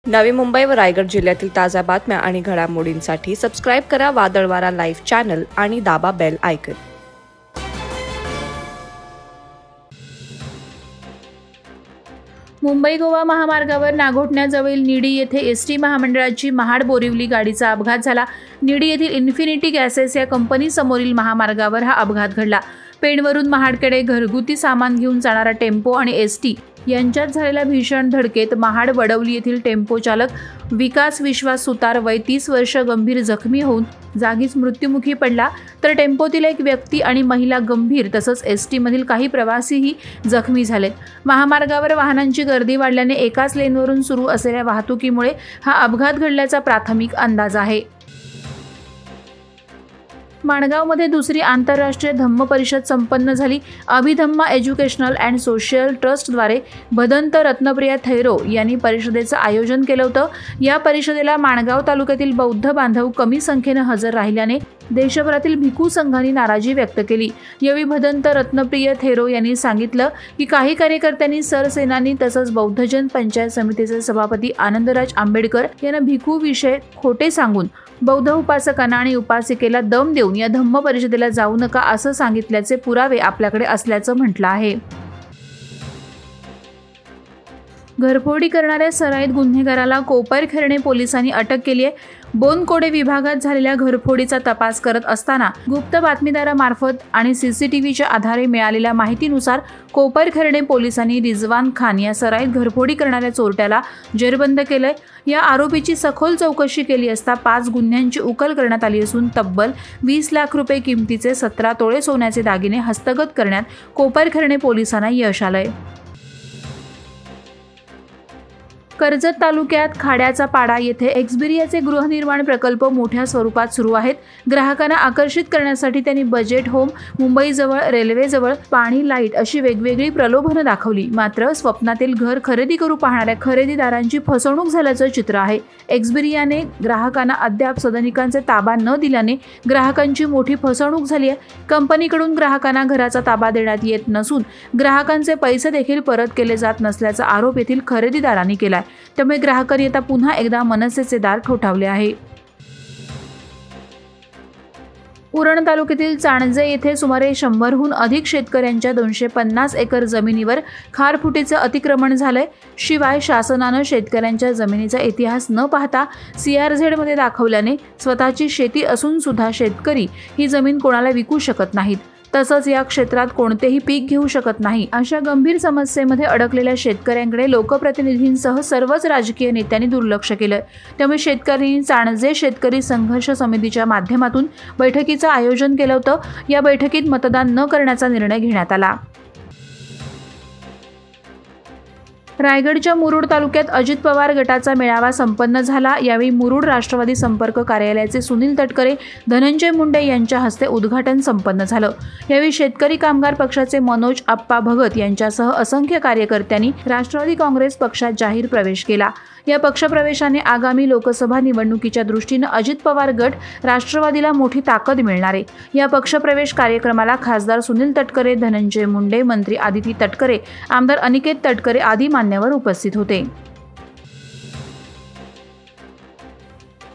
नवी मुंबई व रायगड जिल्ह्यातील ताज्या बातम्या आणि घडामोडींसाठी सबस्क्राईब करा वादळवारा लाईव्ह चॅनल आणि दाबा बेल आयकॉन। मुंबई गोवा महामार्गावर नागोठण्याजवळील निडी येथे एसटी महामंडळाची महाड बोरिवली गाडीचा अपघात झाला। निडी येथील इन्फिनिटी गॅसेस या कंपनी समोरील महामार्गावर हा अपघात घडला। पेणवरून महाडकडे घरगुती सामान घेऊन जाणारा टेम्पो आणि एसटी यांच्यात झालेल्या भीषण धडकेत महाड वडवली येथील टेम्पो चालक विकास विश्वास सुतार वय 30 वर्ष गंभीर जखमी होऊन जागीच मृत्युमुखी पडला, तर टेम्पोतील एक व्यक्ती आणि महिला गंभीर तसंच एसटी मधील काही प्रवासीही जखमी झाले। महामार्गावर वाहनांची गर्दी वाढल्याने एकाच लेनवरून सुरू असलेल्या वाहतुकीमुळे हा अपघात घडल्याचा प्राथमिक अंदाज आहे। माणगावमध्ये दुसरी आंतरराष्ट्रीय धम्म परिषद संपन्न झाली। अभिधम्मा एज्युकेशनल अँड सोशल ट्रस्टद्वारे भदंत रत्नप्रिया थैरो यांनी परिषदेचं आयोजन केलं होतं। या परिषदेला माणगाव तालुक्यातील बौद्ध बांधव कमी संख्येने हजर राहिल्याने देशभरातील भिक्खू संघांनी नाराजी व्यक्त केली। यावेळी भदंत रत्नप्रिय थैरो यांनी सांगितलं की काही कार्यकर्त्यांनी सरसेनानी तसंच बौद्धजन पंचायत समितीचे सभापती आनंदराज आंबेडकर यांना भिक्खू विषय खोटे सांगून बौद्ध उपासकांना आणि उपासिकेला दम देऊन या धम्म परिषदेला जाऊ नका असं सांगितल्याचे पुरावे आपल्याकडे असल्याचं म्हटलं आहे। घरफोडी करणाऱ्या सराईत गुन्हेगाराला कोपरखैरणे पोलिसांनी अटक केली आहे। बोनकोडे विभागात झालेल्या घरफोडीचा तपास करत असताना गुप्त बातमीदारामार्फत आणि सीसीटीव्हीच्या आधारे मिळालेल्या माहितीनुसार कोपरखैरणे पोलिसांनी रिजवान खान या सराईत घरफोडी करणाऱ्या चोरट्याला जेरबंद केलंय। या आरोपीची सखोल चौकशी केली असता 5 गुन्ह्यांची उकल करण्यात आली असून तब्बल 20 लाख रुपये किमतीचे 17 तोळे सोन्याचे दागिने हस्तगत करण्यात कोपरखैरणे पोलिसांना यश आलंय। कर्जत तालुक्यात खाड्याचा पाडा येथे एक्सबिरियाचे गृहनिर्माण प्रकल्प मोठ्या स्वरूपात सुरू आहेत। ग्राहकांना आकर्षित करण्यासाठी त्यांनी बजेट होम, मुंबईजवळ रेल्वेजवळ पाणी, लाईट अशी वेगवेगळी प्रलोभनं दाखवली, मात्र स्वप्नातील घर खरेदी करू पाहणाऱ्या खरेदीदारांची फसवणूक झाल्याचं चित्र आहे। एक्सबिरियाने ग्राहकांना अद्याप सदनिकांचे ताबा न दिल्याने ग्राहकांची मोठी फसवणूक झाली आहे। कंपनीकडून ग्राहकांना घराचा ताबा देण्यात येत नसून ग्राहकांचे पैसे देखील परत केले जात नसल्याचा आरोप येथील खरेदीदारांनी केला। त्यामुळे ग्राहकांनी आता पुन्हा एकदा मनसेचे दार ठोठावले आहे। उरण तालुक्यातील चाणजे येथे सुमारे 100हून अधिक शेतकऱ्यांच्या 250 एकर जमिनीवर खारफुटीचे अतिक्रमण झाले। शिवाय शासनानं शेतकऱ्यांच्या जमिनीचा इतिहास न पाहता CRZ मध्ये दाखवल्याने स्वतःची शेती असून सुद्धा शेतकरी ही जमीन कोणाला विकू शकत नाहीत, तसंच या क्षेत्रात कोणतेही पीक घेऊ शकत नाही। अशा गंभीर समस्येमध्ये अडकलेल्या शेतकऱ्यांकडे लोकप्रतिनिधींसह सर्वच राजकीय नेत्यांनी दुर्लक्ष केलं। त्यामुळे शेतकऱ्यांनी चाणजे शेतकरी संघर्ष समितीच्या माध्यमातून बैठकीचं आयोजन केलं होतं। या बैठकीत मतदान न करण्याचा निर्णय घेण्यात आला। रायगडच्या मुरुड तालुक्यात अजित पवार गटाचा मेळावा संपन्न झाला। यावेळी मुरुड राष्ट्रवादी संपर्क कार्यालयाचे सुनील तटकरे, धनंजय मुंडे यांच्या हस्ते उद्घाटन संपन्न झालं। यावेळी शेतकरी कामगार पक्षाचे मनोज आप्पा भगत यांच्यासह असंख्य कार्यकर्त्यांनी राष्ट्रवादी काँग्रेस पक्षात जाहीर प्रवेश केला। या पक्षप्रवेशाने आगामी लोकसभा निवडणुकीच्या दृष्टीने अजित पवार गट राष्ट्रवादीला मोठी ताकद मिळणार आहे। या पक्षप्रवेश कार्यक्रमाला खासदार सुनील तटकरे, धनंजय मुंडे, मंत्री आदिती तटकरे, आमदार अनिकेत तटकरे आदी मान्यवर उपस्थित होते।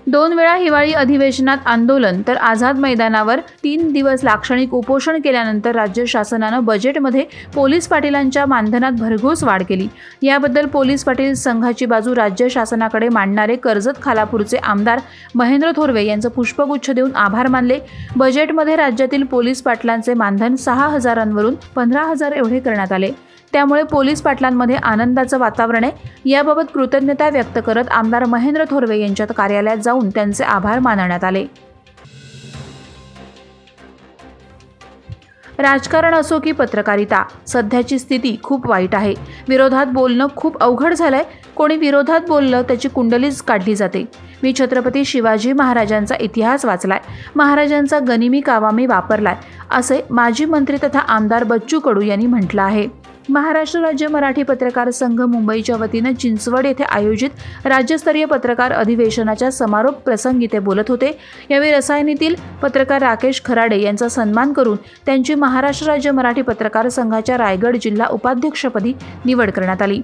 2 वेळा हिवाळी अधिवेशनात आंदोलन तर आझाद मैदानावर 3 दिवस लाक्षणिक उपोषण केल्यानंतर राज्य शासनानं बजेटमध्ये पोलीस पाटीलांच्या मानधनात भरघोस वाढ केली। याबद्दल पोलीस पाटील संघाची बाजू राज्य शासनाकडे मांडणारे कर्जत खालापूरचे आमदार महेंद्र थोरवे यांचं पुष्पगुच्छ देऊन आभार मानले। बजेटमध्ये राज्यातील पोलीस पाटलांचे मानधन 6,000वरून 15,000 एवढे करण्यात आले। त्यामुळे पोलीस पाटलांमध्ये आनंदाचं वातावरण आहे। याबाबत कृतज्ञता व्यक्त करत आमदार महेंद्र थोरवे यांच्या कार्यालयात जाऊन त्यांचे आभार मानण्यात आले। राजकारण असो की पत्रकारिता, सध्याची स्थिती खूप वाईट आहे। विरोधात बोलणं खूप अवघड झालंय। कोणी विरोधात बोललं त्याची कुंडलीच काढली जाते। मी छत्रपती शिवाजी महाराजांचा इतिहास वाचलाय, महाराजांचा गनिमी कावा मी वापरलाय, असे माजी मंत्री तथा आमदार बच्चू कडू यांनी म्हटलं आहे। महाराष्ट्र राज्य मराठी पत्रकार संघ मुंबईच्या वतीने चिंचवड येथे आयोजित राज्यस्तरीय पत्रकार अधिवेशनाच्या समारोप प्रसंगी ते बोलत होते। यावेळी रसायनीतील पत्रकार राकेश खराडे यांचा सन्मान करून त्यांची महाराष्ट्र राज्य मराठी पत्रकार संघाच्या रायगड जिल्हा उपाध्यक्षपदी निवड करण्यात आली।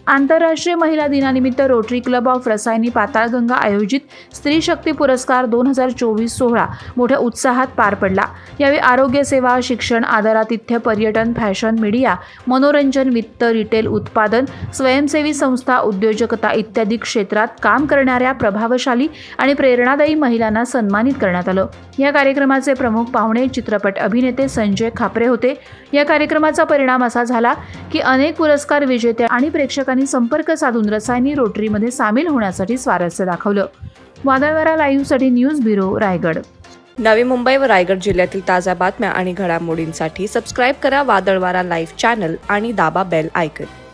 आंतरराष्ट्रीय महिला दिनानिमित्त rotary club of Rasayani Patalganga आयोजित स्त्री शक्ती पुरस्कार 2024 सोहळा मोठ्या उत्साहात पार पडला। यावेळी आरोग्य सेवा, शिक्षण, आदरातिथ्य, पर्यटन, फॅशन, मीडिया, मनोरंजन, वित्त, रिटेल उत्पादन, स्वयंसेवी संस्था, उद्योजकता इत्यादी क्षेत्रात काम करणाऱ्या प्रभावशाली आणि प्रेरणादायी महिलांना सन्मानित करण्यात आलं। या कार्यक्रमाचे प्रमुख पाहुणे चित्रपट अभिनेते संजय खापरे होते। या कार्यक्रमाचा परिणाम असा झाला की अनेक पुरस्कार विजेत्या आणि प्रेक्षकांनी संपर्क साधून रसायनी रोटरीमध्ये सामील होण्यासाठी स्वारस्य दाखवलं। वादळवारा लाईव्हसाठी न्यूज ब्युरो, रायगड। नवी मुंबई व रायगड जिल्ह्यातील ताज्या बातम्या आणि घडामोडींसाठी सबस्क्राईब करा वादळवारा लाईव्ह चॅनल आणि दाबा बेल आयकॉन।